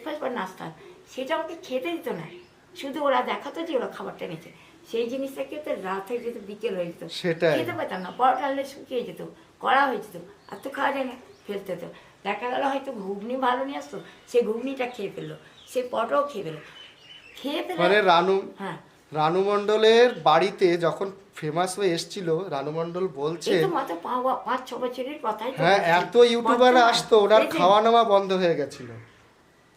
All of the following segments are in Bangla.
ব্রেকফাস্ট বা নাস্তা, সেটা আমাকে খেতে দিত না, শুধু ওরা দেখাতো যে ওরা খাবারটা নিচ্ছে। সেই জিনিসটা কি হতো, রাত হয়ে যেত, বিকেল হয়ে যেত, খেতে পেতাম না, পরোটা আনলে শুকিয়ে যেত, কড়া হয়ে যেত, আর তো খাওয়া যায় না, ফেলতে হতো। দেখা গেলো হয়তো ঘুগনি ভালো নিয়ে আসতো, সেই ঘুগনিটা খেয়ে ফেললো, সেই পরোটাও খেয়ে ফেললো, খেয়ে ফেলে। মানে হ্যাঁ, রানু মণ্ডলের বাড়িতে যখন ফেমাস হয়ে এসেছিল, রানু মণ্ডল বলছে, এই তো মাত্র 5-6 বছরের কথাই তো হ্যাঁ, বলছি। এত ইউটিউবার আসতো, ওনার খাওয়া নাওয়া বন্ধ হয়ে গেছিল।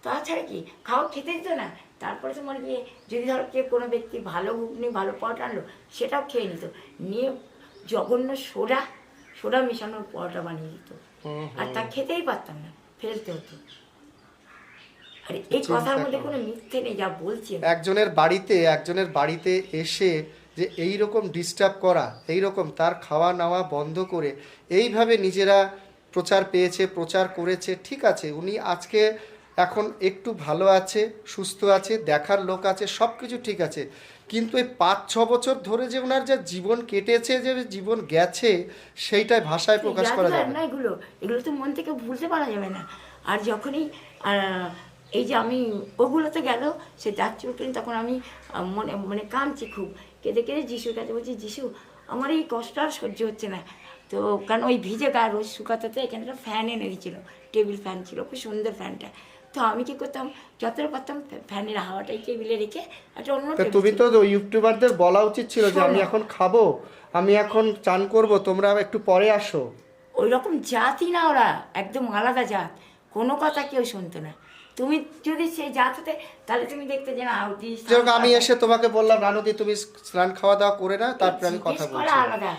তাছাড়া কি খাওয়া খেতে দিত না। তারপরে তোমার গিয়ে যদি ধরো কেউ কোনো ব্যক্তি ভালো ঘুগনি ভালো পরোটা আনলো, সেটাও খেয়ে নিত, নিয়ে জঘন্য সোডা মেশানোর পরোটা বানিয়ে দিত, আর তা খেতেই পারতাম না, ফেলতে হতো। আর এই কথার মধ্যে কোনো মিথ্যে নেই, যা বলছি। একজনের বাড়িতে এসে যে এই রকম ডিস্টার্ব করা, এই রকম তার খাওয়া নাওয়া বন্ধ করে এইভাবে নিজেরা প্রচার পেয়েছে, প্রচার করেছে, ঠিক আছে, উনি আজকে এখন একটু ভালো আছে, সুস্থ আছে, দেখার লোক আছে, সব কিছু ঠিক আছে, কিন্তু এই 5-6 বছর ধরে যে ওনার যা জীবন কেটেছে, যে জীবন গেছে, সেইটাই ভাষায় প্রকাশ করা যাবে না। এগুলো তো মন থেকে ভুলতে পারা যাবে না। আর যখনই এই যে আমি ওগুলোতে গেল, সে যাচ্ছিল, কিন্তু তখন আমি মনে মানে কাঁদছি খুব, কেঁদে কেঁদে যিশুর কাছে বলছি, যিশু আমার এই কষ্ট আর সহ্য হচ্ছে না। তো কারণ ওই ভিজে গা রোজ শুকাতে এখানে একটা ফ্যান এনে দিয়েছিল, টেবিল ফ্যান ছিল, খুব সুন্দর ফ্যানটা। তো আমি কি করতাম, যতটা পারতাম ফ্যানের হাওয়াটাই টেবিলে রেখে একটা অন্য। তুমি তো ইউটিউবারদের বলা উচিত ছিল যে আমি এখন খাবো, আমি এখন চান করব, তোমরা একটু পরে আসো। ওই রকম জাতই না ওরা, একদম আলাদা জাত, কোনো কথা কেউ শুনতো না। তুমি যদি সেই জাত হতে, তাহলে তুমি দেখতে যে না যেরকম আমি এসে তোমাকে বললাম, রানুদি তুমি স্নান খাওয়া দাওয়া করে না, তারপরে আমি কথা বলছি, আলাদা।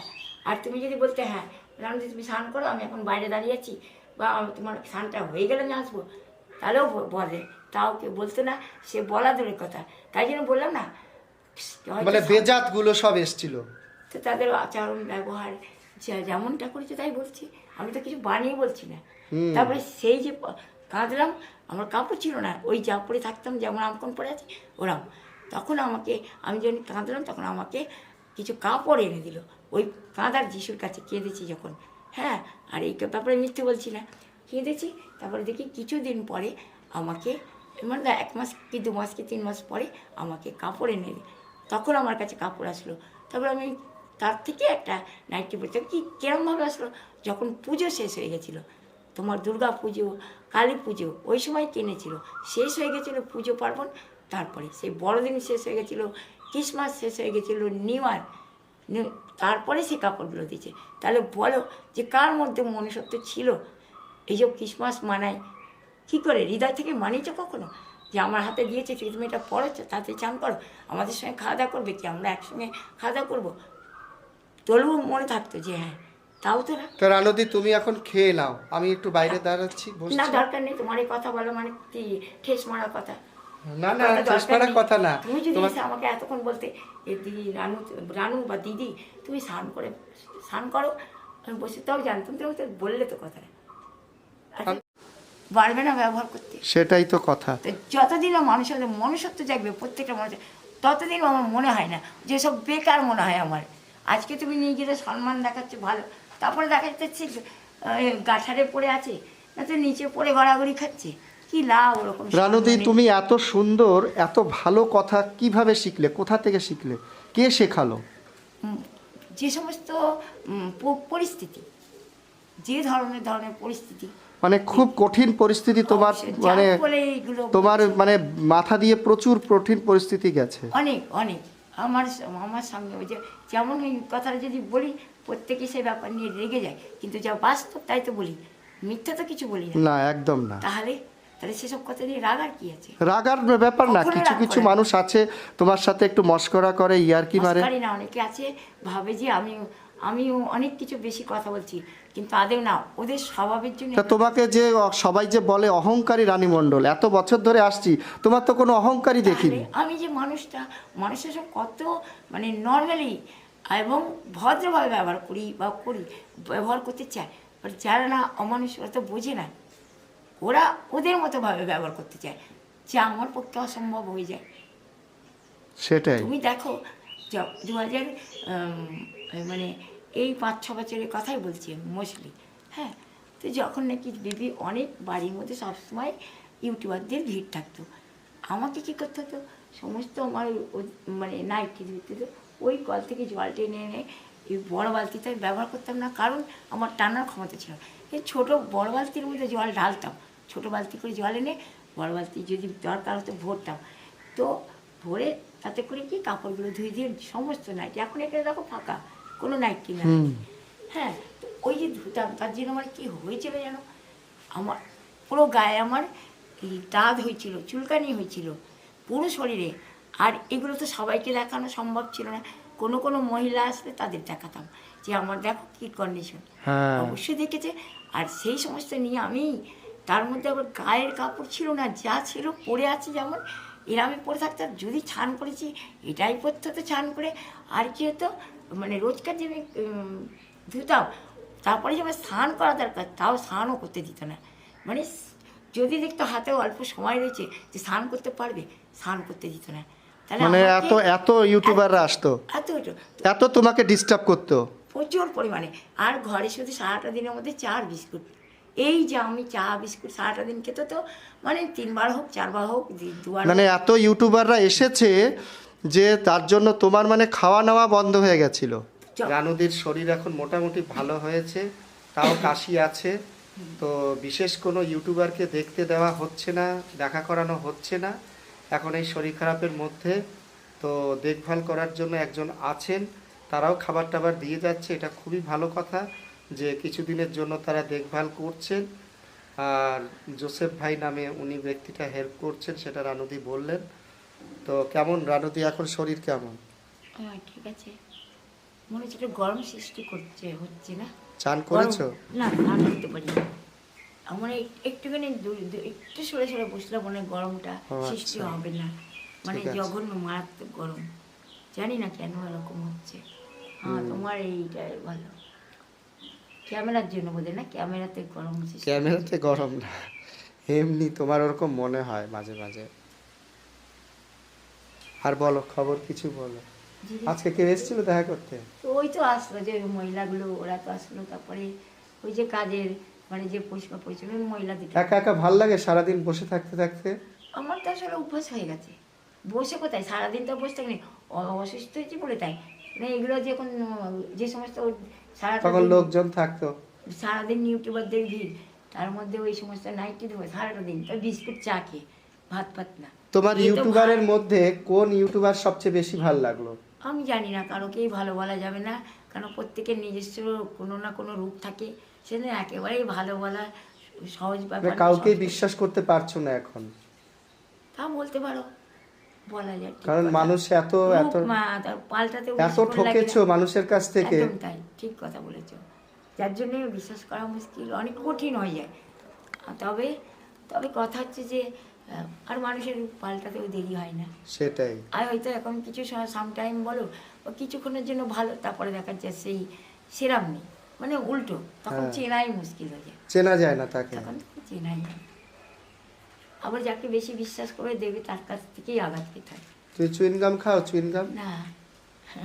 আর তুমি যদি বলতে, হ্যাঁ রানুদি তুমি স্নান করো, আমি এখন বাইরে দাঁড়িয়ে আছি, বা তোমার স্নানটা হয়ে গেলে আমি আসবো, তাহলেও বলে। তাও কেউ বলতো না, সে বলা দূরের কথা। তাই জন্য বললাম না, মানে বেজাত গুলো সব এসছিল, তো তাদের আচরণ ব্যবহার যেমনটা করেছে তাই বলছি, আমি তো কিছু বানিয়ে বলছি না। তারপরে সেই যে কাঁদলাম, আমার কাপড় ছিল না, ওই যা পরে থাকতাম, যেমন আমকন পরে আছি ওরম, তখন আমাকে, আমি যখন কাঁদলাম তখন আমাকে কিছু কাপড় এনে দিল, ওই কাঁদার যিশুর কাছে কেঁদেছি যখন। হ্যাঁ, আর এই ব্যাপারে মিথ্যে বলছি না, কেঁদেছি। তারপরে দেখি কিছুদিন পরে আমাকে, মানে 1 মাস কি 2 মাস কি 3 মাস পরে আমাকে কাপড় এনে দিল, তখন আমার কাছে কাপড় আসলো। তারপরে আমি তার থেকে একটা নাইটি পরতে, কি কেরমভাবে আসলো, যখন পুজো শেষ হয়ে গেছিলো, তোমার দুর্গা পুজো, কালী পুজো ওই সময় কিনেছিল, শেষ হয়ে গেছিলো পুজো পার্বণ, তারপরে সেই বড়দিন শেষ হয়ে গেছিলো, ক্রিসমাস শেষ হয়ে গেছিলো, নিউ ইয়ার, তারপরে সে কাপড়গুলো দিয়েছে। তাহলে বলো যে কার মধ্যে মনুষ্যত্ব ছিল, এইসব ক্রিসমাস মানায় কী করে, হৃদয় থেকে মানিয়েছো কখনো যে আমার হাতে দিয়েছে, তুমি এটা পড়েছো, তাতে চান করো, আমাদের সঙ্গে খাওয়া দাওয়া করবে কি, আমরা একসঙ্গে খাওয়া দাওয়া করবো, তবুও মনে থাকতো যে হ্যাঁ, তাও তো না। তো রানুদি তুমি এখন খেয়ে নাও, আমি একটু বাইরে দাঁড়াচ্ছি, না দরকার নেই, তোমার এই কথা বলো মানে কি ঠেস মারার কথা? না না, ঠেস মারার কথা না। তুমি যদি এসে আমাকে এতক্ষণ বলতে, এ দিদি রানু বা দিদি তুমি স্নান করো, আমি বসে তাও জানতাম, তুমি তো বললে তো কথাটা পারবে না ব্যবহার করতে, সেটাই তো কথা। যতদিন মানুষের মনুষ্যত্ব জাগবে প্রত্যেকটা মানুষের, ততদিন আমার মনে হয় না যেসব বেকার মনে হয় আমার। আজকে তুমি নিজেদের সম্মান দেখাচ্ছ ভালো, তারপরে দেখা যাচ্ছে গাছারে পড়ে আছে, না তো নিচে পড়ে গড়াগড়ি খাচ্ছে, কি লাভ ওরকম? রানুদি তুমি এত সুন্দর, এত ভালো কথা কিভাবে শিখলে, কোথা থেকে শিখলে, কে শেখালো? যে সমস্ত পরিস্থিতি, যে ধরনের পরিস্থিতি, মানে খুব কঠিন পরিস্থিতি তোমার, মানে মাথা দিয়ে প্রচুর কঠিন পরিস্থিতি গেছে, অনেক অনেক। আমার সঙ্গে ওই যে যেমন ওই কথাটা যদি বলি, প্রত্যেকে সে ব্যাপার নিয়ে রেগে যায়, কিন্তু যা বাস্তব তাই তো বলি, মিথ্যা তো কিছু বলি না, একদম না। তাহলে সেসব কথা নিয়ে রাগার কি আছে? রাগার ব্যাপার না, কিছু কিছু মানুষ আছে তোমার সাথে একটু মস্করা করে, ইয়ার্কি মারে না, অনেকে আছে ভাবে যে আমি অনেক কিছু বেশি কথা বলছি, কিন্তু আদেও না, ওদের স্বভাবের জন্য। তোমাকে যে সবাই যে বলে অহংকারী রানী মণ্ডল, এত বছর ধরে আসছি, তোমার তো কোনো অহংকারই দেখিনি। আমি যে মানুষের সব কত মানে নর্মালি এবং ভদ্রভাবে ব্যবহার ব্যবহার করতে চায়, বাট যারা না অমানুষ, ওরা তো বোঝে না, ওরা ওদের মতো ভাবে ব্যবহার করতে চায়, যা আমার পক্ষে অসম্ভব হয়ে যায়। সেটাই তুমি দেখো 2000 মানে এই 5-6 বছরের কথাই বলছি মোস্টলি। হ্যাঁ, তো যখন নাকি দিদি অনেক বাড়ির মধ্যে সবসময় ইউটিউবারদের ভিড় থাকতো। আমাকে কী করতে হতো, সমস্ত আমার মানে নাইটি ধুতে হতো, ওই কল থেকে জল টেনে এনে এই বড় বালতিতে আমি ব্যবহার করতাম না, কারণ আমার টানার ক্ষমতা ছিল না। এই ছোটো বড় বালতির মধ্যে জল ঢালতাম, ছোটো বালতি করে জল এনে বড় বালতি যদি দরকার হতো ভরতাম, তো ভরে তাতে করে কি কাপড়গুলো ধুয়ে দিয়ে সমস্ত নাইটি, এখন এখানে দেখো ফাঁকা, কোনো নাইটি না। হ্যাঁ, তো ওই যে ধুতাম, তার জন্য আমার কী হয়েছিল যেন, আমার পুরো গায়ে আমার এই দাঁত হয়েছিল, চুলকানি হয়েছিল পুরো শরীরে। আর এগুলো তো সবাইকে দেখানো সম্ভব ছিল না, কোনো কোনো মহিলা আসলে তাদের দেখাতাম যে আমার দেখো কী কন্ডিশন। অবশ্যই দেখেছে। আর সেই সমস্ত নিয়ে আমি, তার মধ্যে আবার গায়ের কাপড় ছিল না, যা ছিল পরে আছে যেমন এরা আমি পরে থাকতাম। যদি স্নান করেছি এটাই পরতে হতো স্নান করে। আর কি হতো, মানে রোজকার যে আমি ধুতাম, তারপরে যে আমার স্নান করা দরকার তাও স্নানও করতে দিত না। মানে যদি দেখতো হাতেও অল্প সময় রয়েছে যে স্নান করতে পারবে, স্নান করতে দিত না। তাহলে মানে এত এত ইউটিউবাররা আসতো, এত তোমাকে ডিস্টার্ব করতো প্রচুর পরিমাণে। আর ঘরে শুধু সারাটা দিনের মধ্যে 4 বিস্কুট, এই যে আমি চা বিস্কুট সারাটা দিন খেতে তো, মানে 3বার হোক 4বার হোক 2বার, মানে এত ইউটিউবাররা এসেছে যে তার জন্য তোমার মানে খাওয়া নাওয়া বন্ধ হয়ে গেছিল। রানুদির শরীর এখন মোটামুটি ভালো হয়েছে, তাও কাশি আছে, তো বিশেষ কোনো ইউটিউবারকে দেখতে দেওয়া হচ্ছে না, দেখা করানো হচ্ছে না এখন এই শরীর খারাপের মধ্যে। তো দেখভাল করার জন্য একজন আছেন, তারাও খাবার টাবার দিয়ে যাচ্ছে, এটা খুবই ভালো কথা যে কিছুদিনের জন্য তারা দেখভাল করছেন। আর জোসেফ ভাই নামে উনি ব্যক্তিটা হেল্প করছেন, সেটা রানুদি বললেন। তো কেমন রানুদি এখন শরীর কেমন? হ্যাঁ ঠিক আছে, মনে হচ্ছে গরম সৃষ্টি হচ্ছে না। চান করেছো? না, স্নান করতে পারি না। আমার একটুখানি একটু সরে সরে বসলে মনে হয় গরমটা সৃষ্টি হবে না, মানে জঘন্য মারাত্মক গরম। জানি না কেন এরকম হচ্ছে। হ্যাঁ, তোমার এইটা ভালো, ক্যামেরার জন্য বোধহয় না, ক্যামেরাতে গরম, ক্যামেরাতে গরম না, এমনি তোমার ওরকম মনে হয় মাঝে মাঝে। আর বলো, খবর কিছু বলো। আজকে কে এসেছিল দেখা করতে? ওই তো আসলো যে মহিলাগুলো, ওরা তো আসলো। তারপরে ওই যে কাজের মানে যে পরিষ্কার পরিচ্ছন্ন মহিলা দিকে। একা একা ভাল লাগে সারাদিন বসে থাকতে থাকতে? আমার তো আসলে অভ্যাস হয়ে গেছে, বসে কোথায় সারাদিন তো বসে থাকিনি, অসুস্থ হয়েছি বলে তাই। মানে এগুলো যখন যে সমস্ত তখন লোকজন থাকতো, সারাদিন ইউটিউবারদের ভিড়, তার মধ্যে ওই সমস্ত নাইটি ধোয়া সারাটা দিন, তো বিস্কুট চা খেয়ে ভাত পাত না। তোমার ইউটিউবারের মধ্যে কোন ইউটিউবার সবচেয়ে বেশি ভালো লাগলো? আমি জানি না, কারোকেই ভালো বলা যাবে না, কারণ প্রত্যেকের নিজস্ব কোনো না কোনো রূপ থাকে, সেটা একেবারেই ভালো বলা সহজ ব্যাপার। কাউকেই বিশ্বাস করতে পারছো না এখন? তা বলতে পারো, বলা যায়, কারণ মানুষ এত এত পাল্টাতে এত ঠকেছো মানুষের কাছ থেকে। একদম তাই, ঠিক কথা বলেছো। যার জন্য বিশ্বাস করা মুশকিল, অনেক কঠিন হয়ে যায়। তবে তবে কথা হচ্ছে যে আর মানুষের পাল্টাতেও দেরি হয় না, সেটাই। আর হয়তো এখন কিছু সামটাইম বলো বা কিছুক্ষণের জন্য ভালো, তারপরে দেখা যায় সেই সেরাম নেই, মানে উল্টো, তখন চেনাই মুশকিল হয়ে যায়, চেনা যায় না তাকে, তখন চেনাই যায়। আবার যাকে বেশি বিশ্বাস করে দেবে তার কাছ থেকেই আঘাত পেতে হয়। তুই চুইনগাম খাও? চুইনগাম না,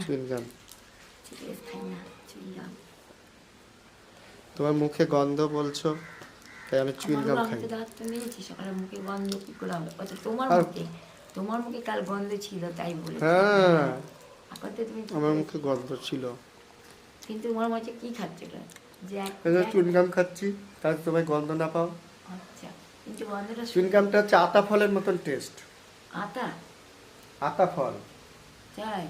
চুইনগাম খাই না চুইনগাম। তোমার মুখে গন্ধ বলছো, তাই আমি চুইনগাম খাই। ডাক্তার নিয়েছি, সকালে মুখে গন্ধ কি করে হবে? তোমার মুখে কাল গন্ধ ছিল তাই বলে। হ্যাঁ, এখন তো তুমি আমার মুখে গন্ধ ছিল, কিন্তু তোমার মাঝে কি খাচ্ছ যে চুইনগাম খাচ্ছি, তাহলে তোমায় গন্ধ না পাও। আচ্ছা, কিন্তু গন্ধটা চুইনগামটা হচ্ছে আতা ফলের মতন টেস্ট। আতা ফল, তাই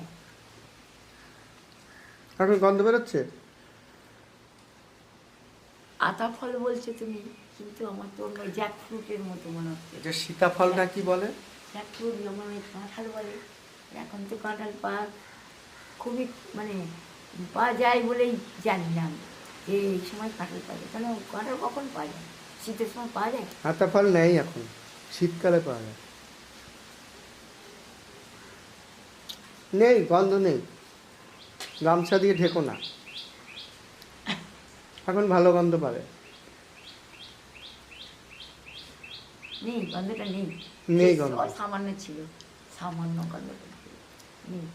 এখন গন্ধ বেরোচ্ছে। আতা ফল বলছো তুমি, কিন্তু আমার তো অন্য জ্যাক ফ্রুটের মতো মনে হচ্ছে। এটা সীতাফল না কি বলে? জ্যাক ফ্রুট যেমন কাঁঠাল বলে, এখন তো কাঁঠাল পাওয়া খুবই মানে পাওয়া যায় বলেই জানি না আমি যে এই সময় কাঁঠাল পাওয়া যায়। কেন কাঁঠাল কখন পাওয়া যায়? শীতের সময় পাওয়া যায়? আতা ফল নেই এখন, শীতকালে পাওয়া যায়। নেই, গন্ধ নেই, গামছা দিয়ে ঢেকো না, এখন ভালো গন্ধ পাবে। নেই, গন্ধটা নেই, নেই গন্ধ, সামান্য ছিল, সামান্য গন্ধটা নেই।